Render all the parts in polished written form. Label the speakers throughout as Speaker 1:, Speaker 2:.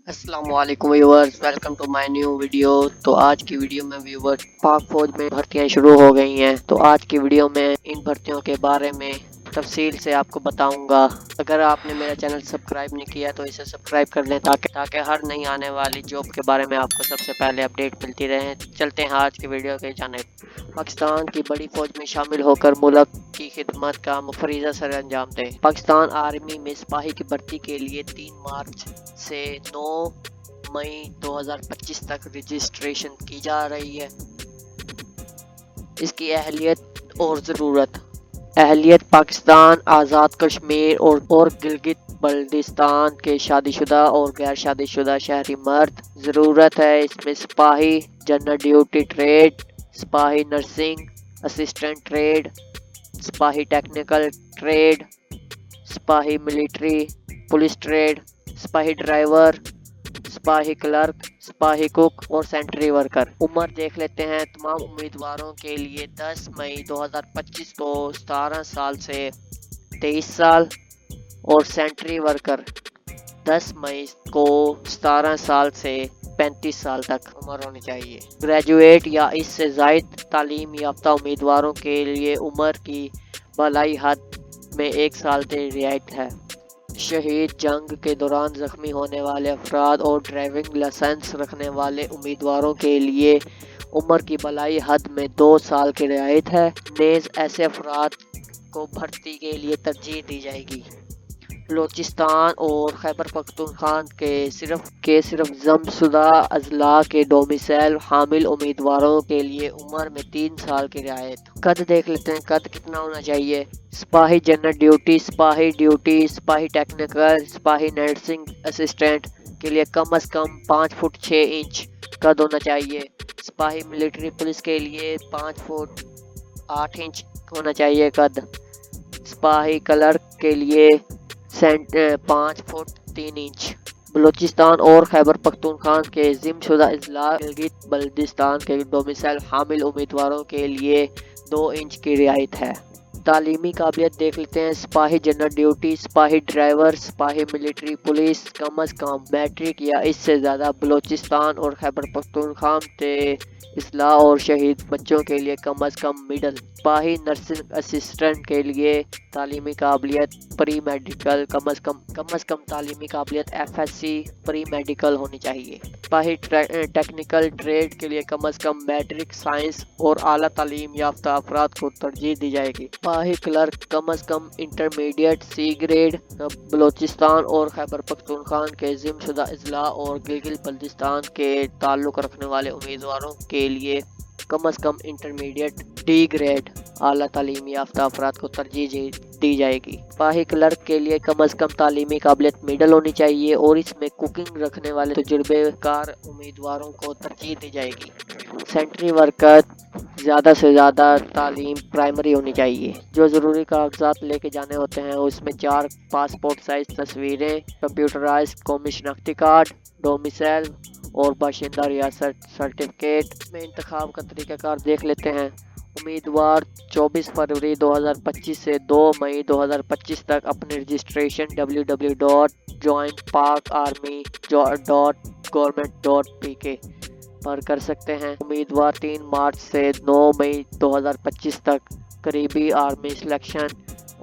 Speaker 1: अस्सलाम वालेकुम viewers, welcome to my new video. तो आज की वीडियो में व्यूअर्स, पाक फौज में भर्तियां शुरू हो गई हैं। तो आज की वीडियो में इन भर्तियों के बारे में तफसील से आपको बताऊंगा। अगर आपने मेरा चैनल सब्सक्राइब नहीं किया तो इसे सब्सक्राइब कर लें ताकि हर नई आने वाली जॉब के बारे में आपको सबसे पहले अपडेट मिलती रहे। चलते हैं आज की वीडियो के जानिब। पाकिस्तान की बड़ी फौज में शामिल होकर मुल्क की खिदमत का मुफरीज़ा सर अंजाम दें। पाकिस्तान आर्मी में सिपाही की भर्ती के लिए 3 मार्च से 9 मई 2025 तक रजिस्ट्रेशन की जा रही है। इसकी अहलियत और ज़रूरत। अहलियत पाकिस्तान, आज़ाद कश्मीर और गिलगित बल्तिस्तान के शादीशुदा और गैर शादीशुदा शहरी मर्द। ज़रूरत है इसमें सिपाही जनरल ड्यूटी ट्रेड, सिपाही नर्सिंग असिस्टेंट ट्रेड, सिपाही टेक्निकल ट्रेड, सिपाही मिलिट्री पुलिस ट्रेड, सिपाही ड्राइवर, सिपाही क्लर्क, सिपाही कुक और सेंट्री वर्कर। उम्र देख लेते हैं तमाम उम्मीदवारों के लिए 10 मई 2025 को 17 साल से 23 साल और सेंट्री वर्कर 10 मई को 17 साल से 35 साल तक उम्र होनी चाहिए। ग्रेजुएट या इससे ज़ायद तालीम याफ्ता उम्मीदवारों के लिए उम्र की भलाई हद में 1 साल की रियायत है। शहीद, जंग के दौरान ज़ख्मी होने वाले अफराद और ड्राइविंग लाइसेंस रखने वाले उम्मीदवारों के लिए उम्र की भलाई हद में 2 साल की रियायत है। नेज़ ऐसे अफराद को भर्ती के लिए तरजीह दी जाएगी। बलूचिस्तान और खैबर पख्तूनख्वा के सिर्फ जमशुदा अजला के डोमिसाइल हामिल उम्मीदवारों के लिए उम्र में 3 साल की रियायत। कद देख लेते हैं, कद कितना होना चाहिए। सिपाही जनरल ड्यूटी, सिपाही टेक्निकल, सिपाही नर्सिंग असिस्टेंट के लिए कम से कम 5 फुट 6 इंच कद होना चाहिए। सिपाही मिलिट्री पुलिस के लिए 5 फुट 8 इंच होना चाहिए कद। सिपाही क्लर्क के लिए 5 फुट 3 इंच। बलूचिस्तान और खैबर पख्तूनख्वा के ज़िम्मेशुदा अजला गिलगित बल्तिस्तान के डोमिसाइल हामिल उम्मीदवारों के लिए 2 इंच की रियायत है। तालीमी काबिलियत देख लेते हैं। सिपाही जनरल ड्यूटी, सिपाही ड्राइवर, सिपाही मिलिट्री पुलिस कम अज़ कम मैट्रिक या इससे ज़्यादा। बलूचिस्तान और खैबर पख्तूनख्वा के इसलाह और शहीद बच्चों के लिए कम अज़ कम मिडल। सिपाही नर्सिंग असिस्टेंट के लिए तालीमी काबिलियत प्री मेडिकल कम अज़ कम तालीमी काबिलियत FSC प्री मेडिकल होनी चाहिए। सिपाही टेक्निकल ट्रेड के लिए कम अज़ कम मैट्रिक साइंस और आला तालीम याफ्ता अफराद को तरजीह दी जाएगी। सिपाही क्लर्क कम अज़ कम इंटरमीडिएट C ग्रेड। बलूचिस्तान और खैबर पख्तूनख्वा के ज़िम्मेशुदा अजला और गिलगित बल्तिस्तान के ताल्लुक़ रखने वाले उम्मीदवारों के लिए कम अज़ कम इंटरमीडिएट D ग्रेड आला तालीमी याफ्ता अफराद को तरजीह दी जाएगी। सिपाही क्लर्क के लिए कम अज़ कम तालीमी काबिलियत मिडल होनी चाहिए और इसमें कुकिंग रखने वाले तजुर्बेकार उम्मीदवारों को तरजीह दी जाएगी। सेंट्री वर्कर ज़्यादा से ज़्यादा तालीम प्राइमरी होनी चाहिए। जो ज़रूरी कागजात लेके जाने होते हैं उसमें 4 पासपोर्ट साइज तस्वीरें, कंप्यूटराइज कौमी शनाख्ती कार्ड, डोमिसाइल और बाशिंदा रियासत सर्टिफिकेट। में इंतखाब का तरीक़ाकार देख लेते हैं। उम्मीदवार 24 फरवरी 2025 से 2 मई 2025 तक अपने रजिस्ट्रेशन www.joinparkarmy.government.pk पर कर सकते हैं। उम्मीदवार 3 मार्च से 9 मई 2025 तक करीबी आर्मी सिलेक्शन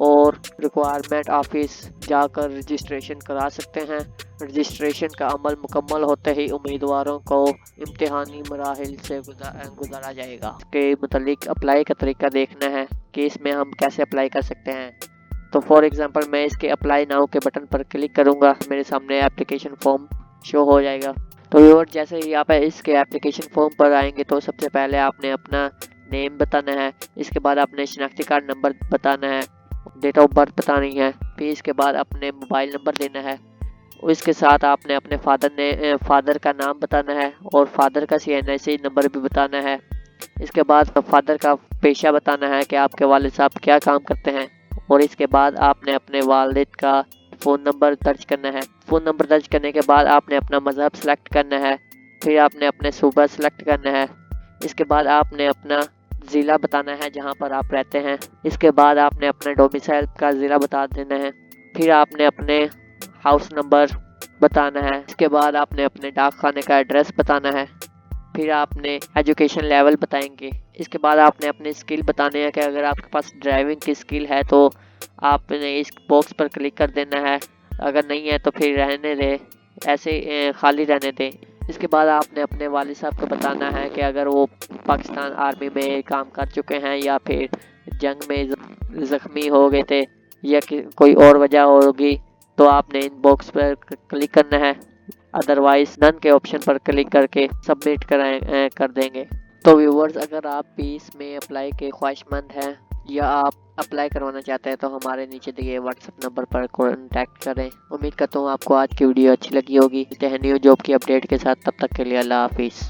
Speaker 1: और रिक्वायरमेंट ऑफिस जाकर रजिस्ट्रेशन करा सकते हैं। रजिस्ट्रेशन का अमल मुकम्मल होते ही उम्मीदवारों को इम्तिहानी मराहिल से गुजारा जाएगा। इसके मुतालिक अप्लाई का तरीका देखना है कि इसमें हम कैसे अप्लाई कर सकते हैं। तो फॉर एग्जांपल मैं इसके अप्लाई नाउ के बटन पर क्लिक करूंगा, मेरे सामने एप्लीकेशन फॉर्म शो हो जाएगा। तो व्यूअर, जैसे ही आप इसके एप्लीकेशन फॉर्म पर आएंगे तो सबसे पहले आपने अपना नेम बताना है, इसके बाद आपने शनाख्ती कार्ड नंबर बताना है, डेट ऑफ बर्थ बतानी है, फिर इसके बाद अपने मोबाइल नंबर देना है। इसके साथ आपने अपने फादर का नाम बताना है और फादर का CNIC नंबर भी बताना है। इसके बाद फादर का पेशा बताना है कि आपके वालिद साहब क्या काम करते हैं और इसके बाद आपने अपने वालिद का फ़ोन नंबर दर्ज करना है। फ़ोन नंबर दर्ज करने के बाद आपने अपना मज़हब सेलेक्ट करना है, फिर आपने अपने सूबा सेलेक्ट करना है। इसके बाद आपने अपना ज़िला बताना है जहां पर आप रहते हैं। इसके बाद आपने अपने डोमिसाइल का ज़िला बता देना है। फिर आपने अपने हाउस नंबर بتانا ہے، اس کے بعد آپ نے اپنے ڈاک خانے کا ایڈریس بتانا ہے، پھر آپ نے ایجوکیشن لیول بتائیں گے، اس کے بعد آپ نے اپنے اسکل بتانے ہیں کہ اگر آپ کے پاس ڈرائیونگ کی اسکل ہے تو آپ نے اس باکس پر کلک کر دینا ہے، اگر نہیں ہے تو پھر رہنے دیں، ایسے خالی رہنے دیں۔ اس کے بعد آپ نے اپنے والد صاحب کو بتانا ہے کہ اگر وہ پاکستان آرمی میں کام کر چکے ہیں یا پھر جنگ میں زخمی ہو گئے تھے یا کوئی اور وجہ ہوگی تو آپ نے ان باکس پر کلک کرنا ہے، ادروائز نن کے آپشن پر کلک کر کے سبمٹ کر دیں گے۔ تو ویورز، اگر آپ بھی اس میں اپلائی کے خواہش مند ہیں یا آپ اپلائی کروانا چاہتے ہیں تو ہمارے نیچے دیے واٹس ایپ نمبر پر کانٹیکٹ کریں۔ امید کرتا ہوں آپ کو آج کی ویڈیو اچھی لگی ہوگی۔ نیو جاب کی اپڈیٹ کے ساتھ، تب تک کے لیے اللہ حافظ۔